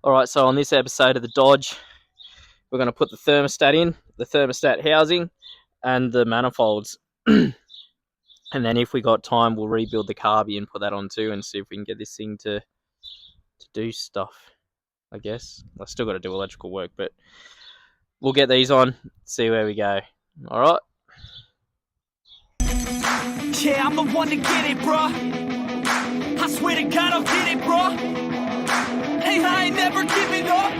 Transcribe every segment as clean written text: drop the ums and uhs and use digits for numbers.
Alright, so on this episode of the Dodge, we're going to put the thermostat in, the thermostat housing, and the manifolds. And then if we got time, we'll rebuild the carby and put that on too and see if we can get this thing to do stuff, I guess. I've still got to do electrical work, but we'll get these on, see where we go. Alright? Yeah, I'm the one to get it, bro. I swear to God I'll get it, bro. Hey, I ain't never giving up.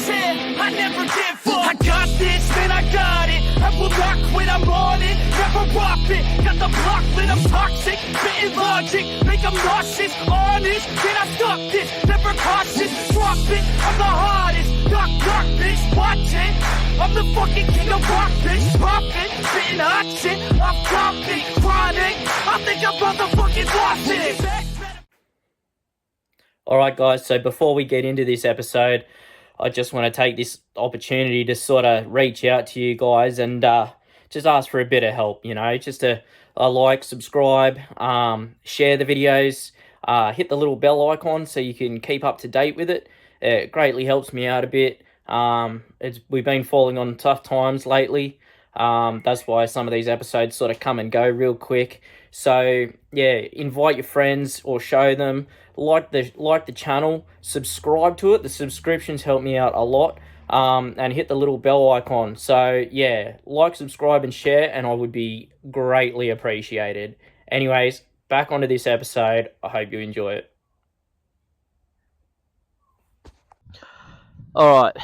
Yeah, I never give up. I got this, man, I got it. I will not quit, I'm on it. Never rock it. Got the block lit, I'm toxic. Spitting logic, make them nauseous. Honest, can I stop this? Never cautious, drop it. I'm the hardest. Knock, knock, bitch, watch it. I'm the fucking king of rock, bitch. Poppin', spitting hot shit. I'm dropping, chronic. I think I'm motherfucking lost it. Alright guys, so before we get into this episode, I just want to take this opportunity to sort of reach out to you guys and just ask for a bit of help, you know, just a like, subscribe, share the videos, hit the little bell icon so you can keep up to date with it. It greatly helps me out a bit. We've been falling on tough times lately. That's why some of these episodes sort of come and go real quick. So yeah, invite your friends or show them, like the channel, subscribe to it. The subscriptions help me out a lot. And hit the little bell icon. So yeah, like, subscribe and share, and I would be greatly appreciated. Anyways, back onto this episode. I hope you enjoy it. Alright,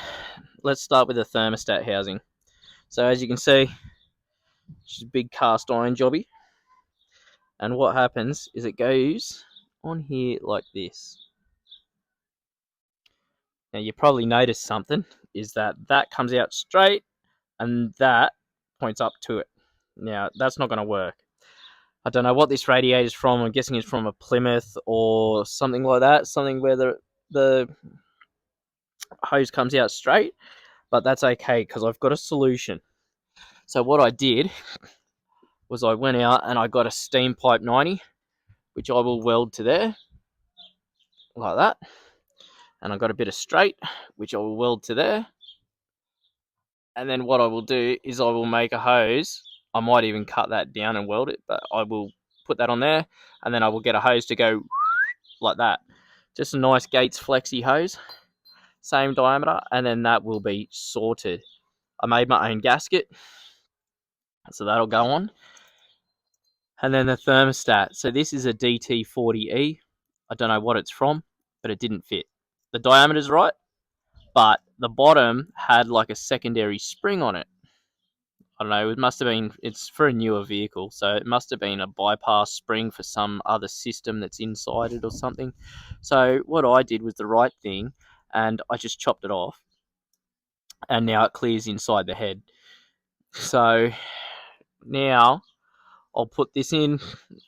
let's start with the thermostat housing. So as you can see, it's a big cast iron jobby. And what happens is it goes on here like this. Now you probably noticed something, is that comes out straight and that points up to it. Now that's not going to work. I don't know what this radiator is from. I'm guessing it's from a Plymouth or something like that. Something where the hose comes out straight. But that's okay because I've got a solution. So what I did was I went out and I got a steam pipe 90, which I will weld to there, like that. And I got a bit of straight, which I will weld to there. And then what I will do is I will make a hose. I might even cut that down and weld it, but I will put that on there. And then I will get a hose to go like that. Just a nice Gates Flexi hose. Same diameter. And then that will be sorted. I made my own gasket. So that'll go on. And then the thermostat. So this is a DT40E. I don't know what it's from, but it didn't fit. The diameter's right, but the bottom had like a secondary spring on it. I don't know, it must have been, it's for a newer vehicle, so it must have been a bypass spring for some other system that's inside it or something. So what I did was the right thing, and I just chopped it off, and now it clears inside the head. So now I'll put this in.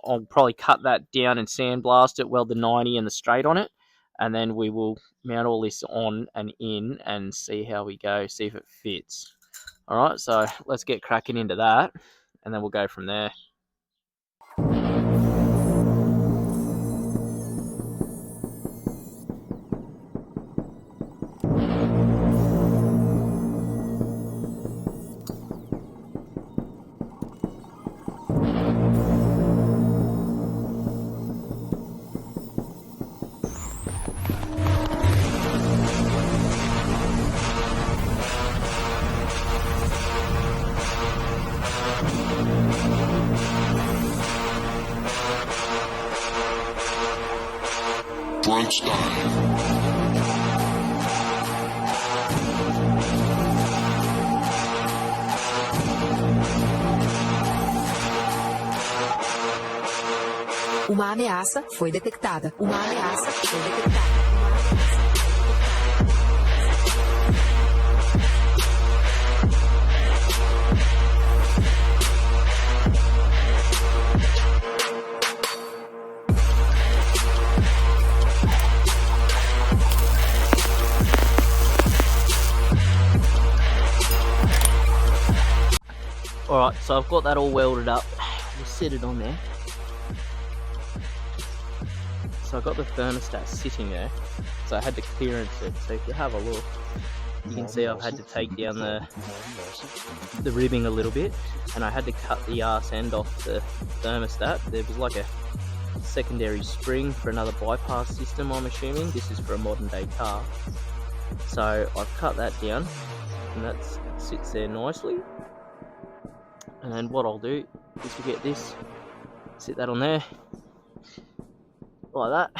I'll probably cut that down and sandblast it, weld the 90 and the straight on it, and then we will mount all this on and in and see how we go, see if it fits. Alright, so let's get cracking into that, and then we'll go from there. Drunk style. Uma ameaça foi detectada. Uma ameaça foi detectada. Alright, so I've got that all welded up. We'll set it on there. So I got the thermostat sitting there, so I had to clearance it. So if you have a look, you can see I've had to take down the ribbing a little bit, and I had to cut the arse end off the thermostat. There was like a secondary spring for another bypass system, I'm assuming. This is for a modern day car. So I've cut that down, and that sits there nicely. And then what I'll do is we get this, sit that on there, like that.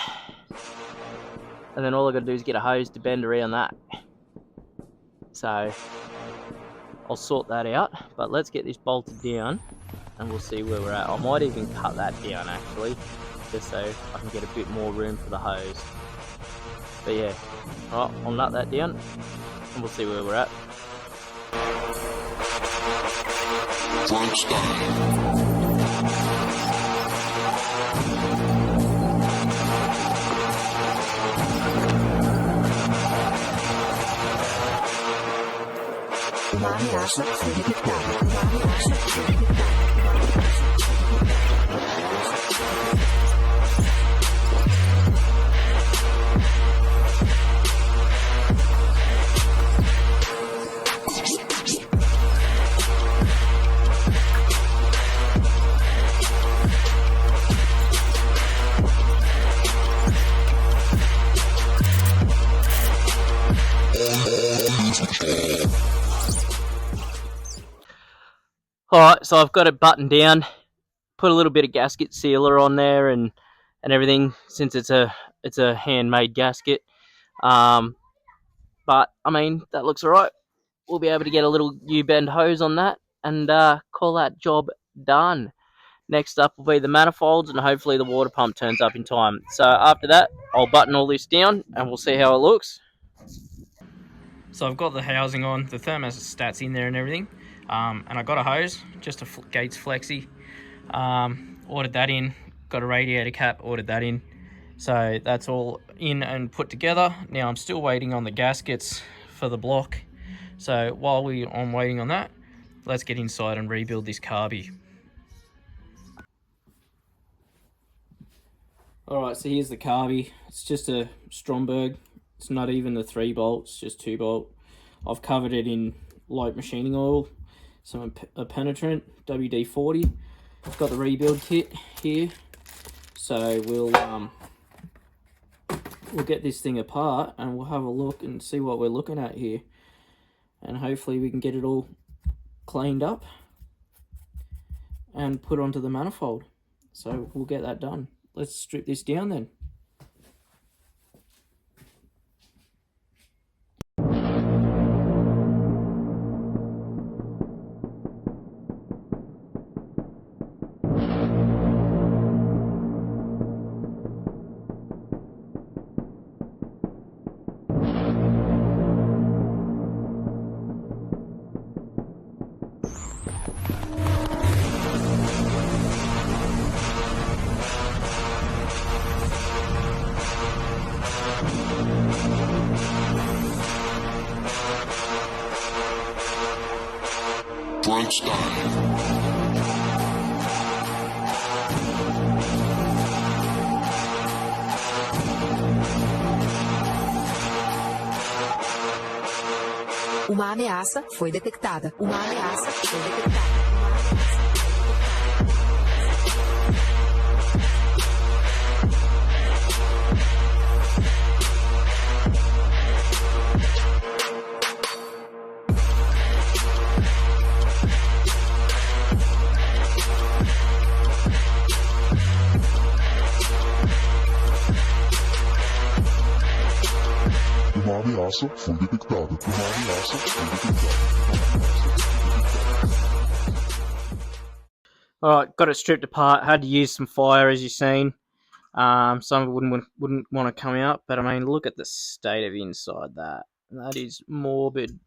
And then all I got to do is get a hose to bend around that. So I'll sort that out, but let's get this bolted down and we'll see where we're at. I might even cut that down actually, just so I can get a bit more room for the hose. But yeah, alright, I'll nut that down and we'll see where we're at. Front style. Uma ameaça foi detectada. Uma ameaça foi detectada. Alright, so I've got it buttoned down, put a little bit of gasket sealer on there and everything, since it's a handmade gasket. But I mean, that looks alright. We'll be able to get a little U-bend hose on that and call that job done. Next up will be the manifolds, and hopefully the water pump turns up in time. So after that, I'll button all this down and we'll see how it looks. So I've got the housing on, the thermostat's in there and everything, and I got a hose, just a Gates Flexi. Ordered that in, got a radiator cap, ordered that in. So that's all in and put together. Now I'm still waiting on the gaskets for the block. So while I'm waiting on that, let's get inside and rebuild this carby. Alright, so here's the carby. It's just a Stromberg. It's not even the 3 bolt, it's just 2 bolt. I've covered it in light machining oil, a penetrant, WD-40. I've got the rebuild kit here. So we'll get this thing apart and we'll have a look and see what we're looking at here. And hopefully we can get it all cleaned up and put onto the manifold. So we'll get that done. Let's strip this down then. Front style. Uma ameaça foi detectada. Uma ameaça foi detectada. Uma ameaça foi detectada. Uma ameaça foi detectada. Alright, got it stripped apart. Had to use some fire, as you've seen. Some wouldn't want to come out, but I mean, look at the state of inside that. That is morbid.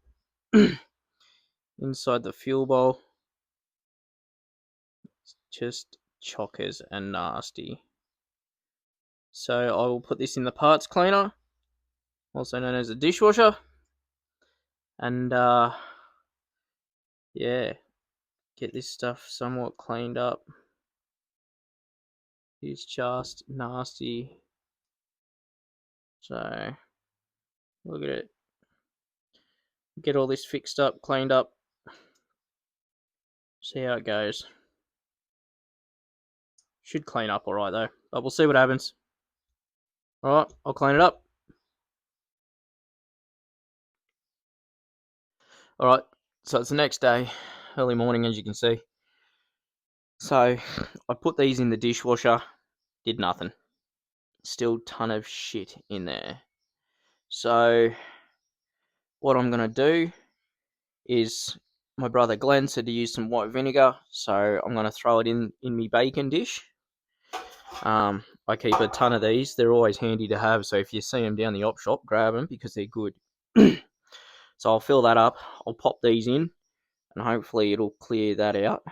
Inside the fuel bowl, it's just chockers and nasty. So I will put this in the parts cleaner, also known as a dishwasher, and yeah, get this stuff somewhat cleaned up. It's just nasty. So look at it. Get all this fixed up, cleaned up. See how it goes. Should clean up alright though, but we'll see what happens. Alright, I'll clean it up. Alright, so it's the next day, early morning as you can see. So I put these in the dishwasher, did nothing. Still ton of shit in there. So what I'm going to do is, my brother Glenn said to use some white vinegar, so I'm going to throw it in my bacon dish. I keep a ton of these. They're always handy to have, so if you see them down the op shop, grab them because they're good. So I'll fill that up. I'll pop these in, and hopefully it'll clear that out,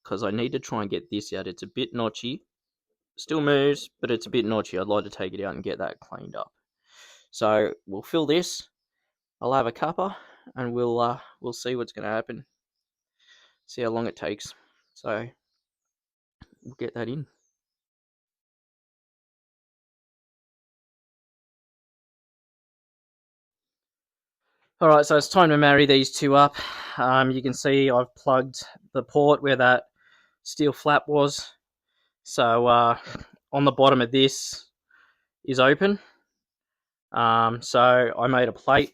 because I need to try and get this out. It's a bit notchy. Still moves, but it's a bit notchy. I'd like to take it out and get that cleaned up. So we'll fill this. I'll have a cuppa, and we'll see what's going to happen. See how long it takes. So we'll get that in. Alright, so it's time to marry these two up. You can see I've plugged the port where that steel flap was. So on the bottom of this is open. So I made a plate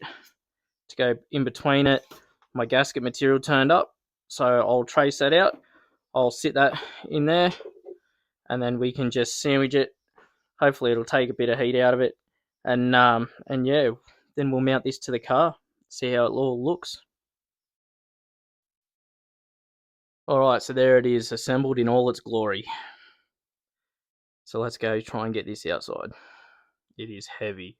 to go in between it. My gasket material turned up, so I'll trace that out. I'll sit that in there, and then we can just sandwich it. Hopefully it'll take a bit of heat out of it, and yeah, then we'll mount this to the car, see how it all looks. Alright, so there it is, assembled in all its glory. So let's go try and get this outside. It is heavy.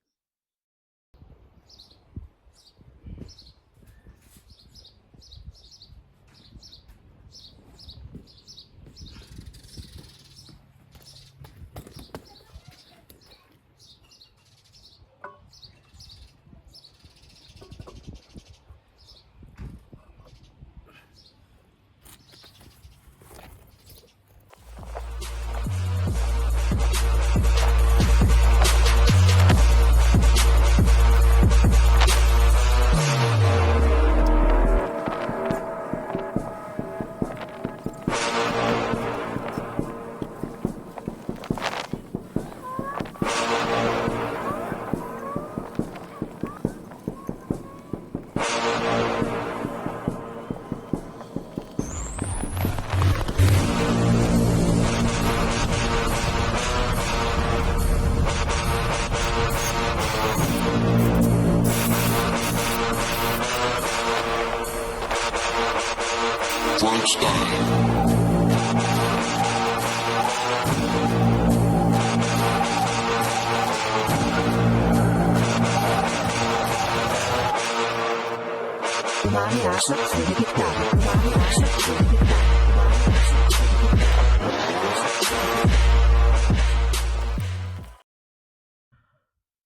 Uma ameaça foi detectada. Uma ameaça foi detectada.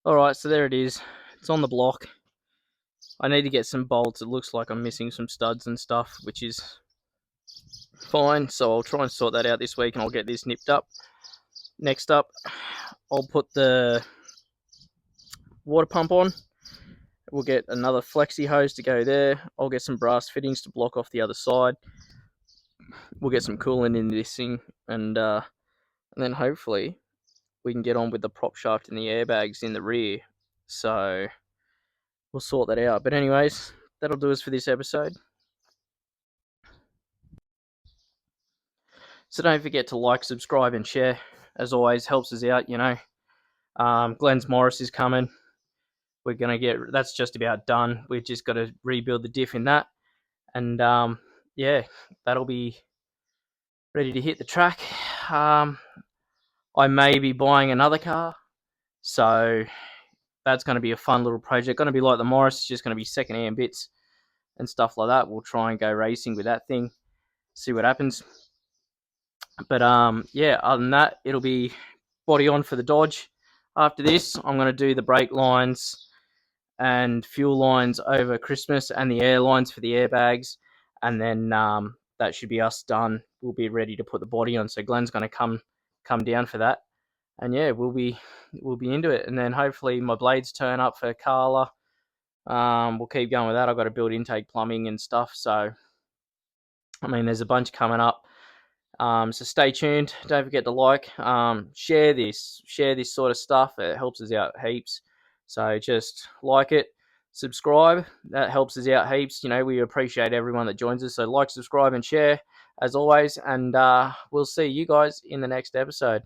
Alright, so there it is. It's on the block. I need to get some bolts. It looks like I'm missing some studs and stuff, which is fine. So I'll try and sort that out this week, and I'll get this nipped up. Next up, I'll put the water pump on. We'll get another flexi hose to go there. I'll get some brass fittings to block off the other side. We'll get some coolant in this thing, and then hopefully we can get on with the prop shaft and the airbags in the rear. So we'll sort that out. But anyways, that'll do us for this episode. So don't forget to like, subscribe, and share. As always, helps us out, you know. Glenn's Morris is coming. We're going to get, that's just about done. We've just got to rebuild the diff in that. And yeah, that'll be ready to hit the track. I may be buying another car. So that's going to be a fun little project. Going to be like the Morris, it's just going to be second-hand bits and stuff like that. We'll try and go racing with that thing, see what happens. But yeah, other than that, it'll be body on for the Dodge. After this, I'm going to do the brake lines and fuel lines over Christmas, and the air lines for the airbags, and then that should be us done. We'll be ready to put the body on. So Glenn's going to come down for that, and yeah, we'll be into it. And then hopefully my blades turn up for Carla. We'll keep going with that. I've got to build intake plumbing and stuff, so I mean, there's a bunch coming up. So stay tuned. Don't forget to like, share this sort of stuff. It helps us out heaps. So just like it, subscribe. That helps us out heaps. You know, we appreciate everyone that joins us. So like, subscribe, and share as always. And we'll see you guys in the next episode.